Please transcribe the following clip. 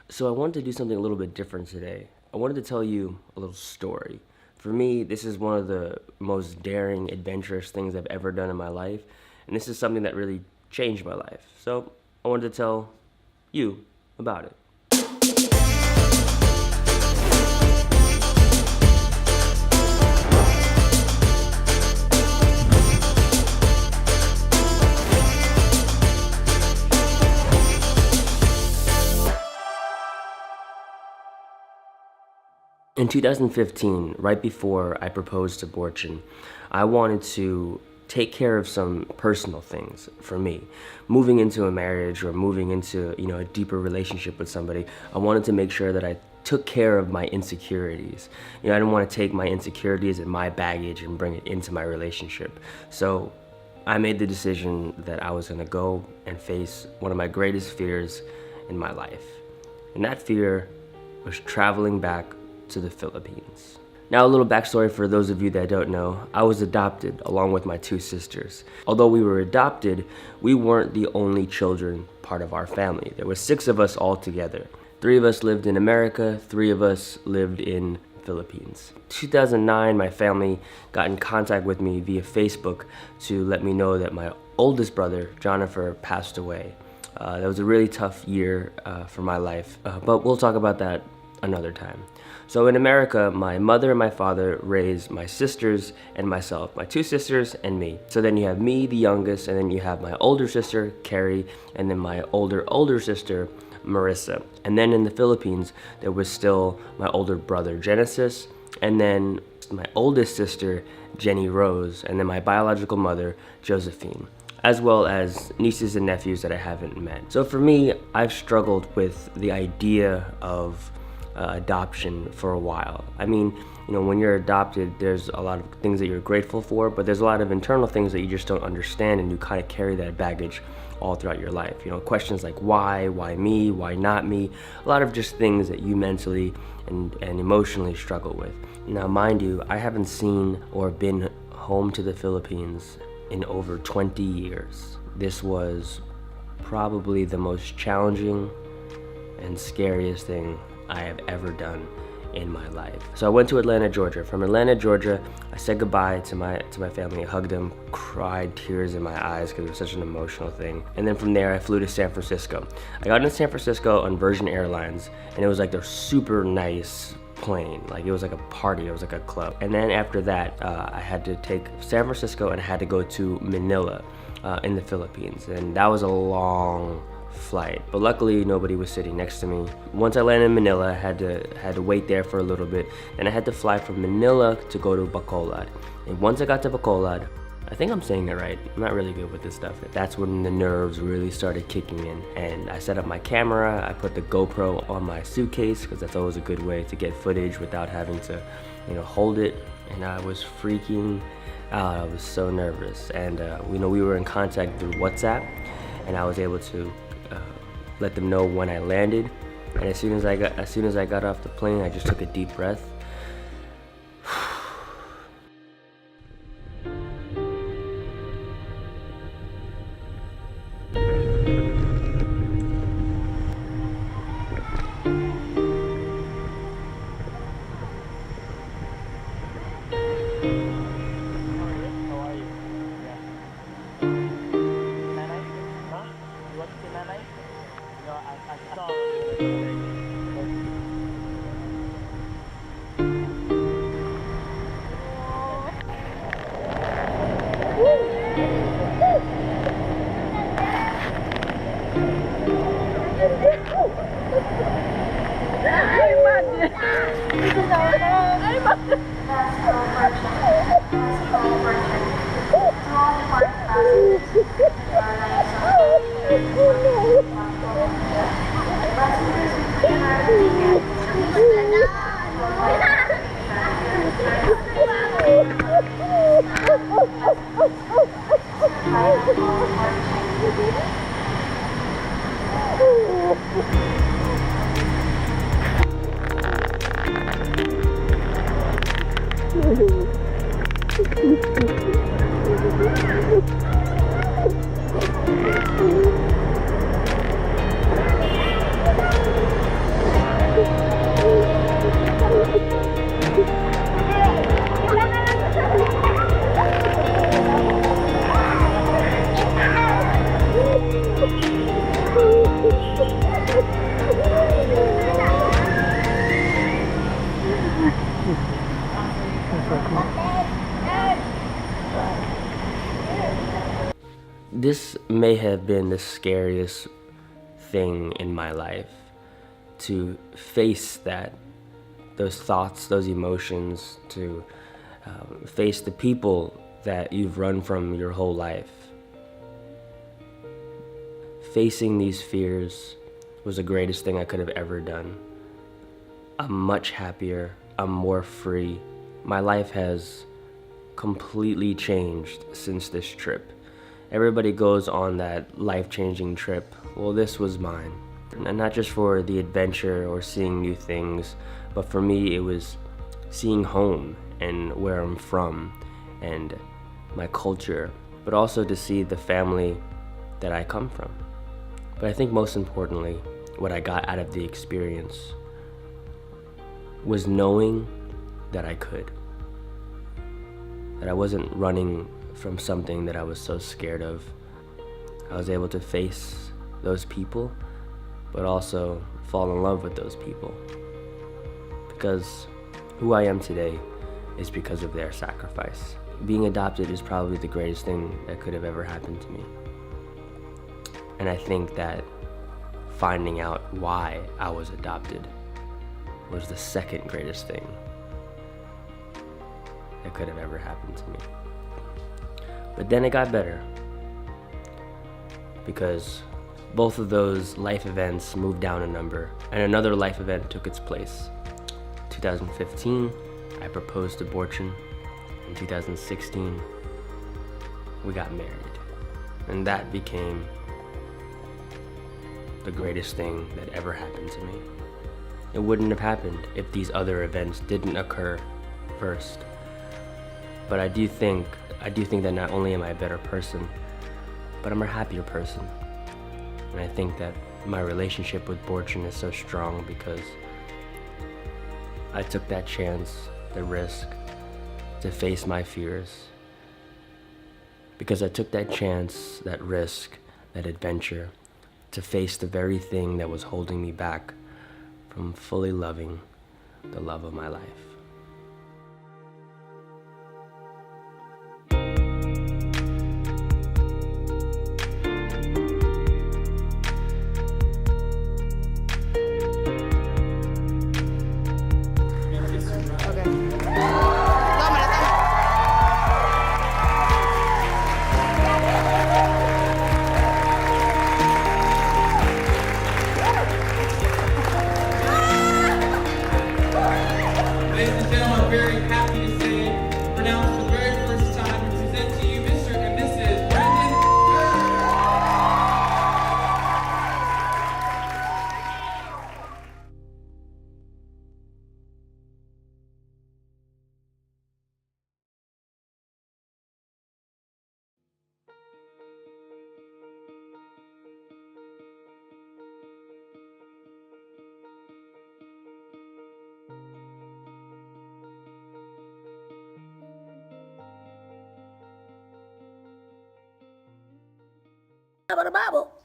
So I wanted to do something a little bit different today. I wanted to tell you a little story. For me, this is one of the most daring, adventurous things I've ever done in my life, and this is something that really changed my life. So I wanted to tell you about it. In 2015, right before I proposed to Byrne, I wanted to take care of some personal things for me. Moving into a marriage or moving into, a deeper relationship with somebody, I wanted to make sure that I took care of my insecurities. I didn't want to take my insecurities and my baggage and bring it into my relationship. So I made the decision that I was going to go and face one of my greatest fears in my life. And that fear was traveling back to the Philippines. Now, a little backstory for those of you that don't know. I was adopted along with my two sisters. Although we were adopted, we weren't the only children part of our family. There were 6 of us all together. 3 of us lived in America, 3 of us lived in Philippines. 2009, my family got in contact with me via Facebook to let me know that my oldest brother, Jonathan, passed away. That was a really tough year for my life, but we'll talk about that another time. So in America, my mother and my father raised my sisters and myself, my 2 sisters and me. So then you have me, the youngest, and then you have my older sister, Carrie, and then my older sister, Marissa. And then in the Philippines, there was still my older brother, Genesis, and then my oldest sister, Jenny Rose, and then my biological mother, Josephine, as well as nieces and nephews that I haven't met. So for me, I've struggled with the idea of adoption for a while. I mean, when you're adopted, there's a lot of things that you're grateful for, but there's a lot of internal things that you just don't understand, and you kind of carry that baggage all throughout your life. Questions like why me, why not me? A lot of just things that you mentally and emotionally struggle with. Now, mind you, I haven't seen or been home to the Philippines in over 20 years. This was probably the most challenging and scariest thing I have ever done in my life. So I went to Atlanta, Georgia. From Atlanta, Georgia, I said goodbye to my family. I hugged them, cried tears in my eyes because it was such an emotional thing. And then from there, I flew to San Francisco. I got into San Francisco on Virgin Airlines, and it was like their super nice plane. Like it was like a party, it was like a club. And then after that, I had to take San Francisco and I had to go to Manila in the Philippines. And that was a long flight, but luckily nobody was sitting next to me. Once I landed in Manila, I had to wait there for a little bit, and I had to fly from Manila to go to Bacolod. And once I got to Bacolod, I think I'm saying it right, I'm not really good with this stuff, that's when the nerves really started kicking in. And I set up my camera, I put the GoPro on my suitcase, because that's always a good way to get footage without having to hold it. And I was freaking out, I was so nervous. And we were in contact through WhatsApp, and I was able to let them know when I landed. And as soon as I got off the plane, I just took a deep breath. This may have been the scariest thing in my life, to face those thoughts, those emotions, to face the people that you've run from your whole life. Facing these fears was the greatest thing I could have ever done. I'm much happier, I'm more free. My life has completely changed since this trip. Everybody goes on that life-changing trip. Well, this was mine. And not just for the adventure or seeing new things, but for me it was seeing home and where I'm from and my culture, but also to see the family that I come from. But I think most importantly, what I got out of the experience was knowing that I could. That I wasn't running from something that I was so scared of. I was able to face those people, but also fall in love with those people. Because who I am today is because of their sacrifice. Being adopted is probably the greatest thing that could have ever happened to me. And I think that finding out why I was adopted was the second greatest thing that could have ever happened to me. But then it got better, because both of those life events moved down a number and another life event took its place. 2015, I proposed to Byrne. In 2016, we got married. And that became the greatest thing that ever happened to me. It wouldn't have happened if these other events didn't occur first. But I do think that not only am I a better person, but I'm a happier person. And I think that my relationship with Byrne is so strong because I took that chance, the risk, to face my fears. Because I took that chance, that risk, that adventure, to face the very thing that was holding me back from fully loving the love of my life. Bible.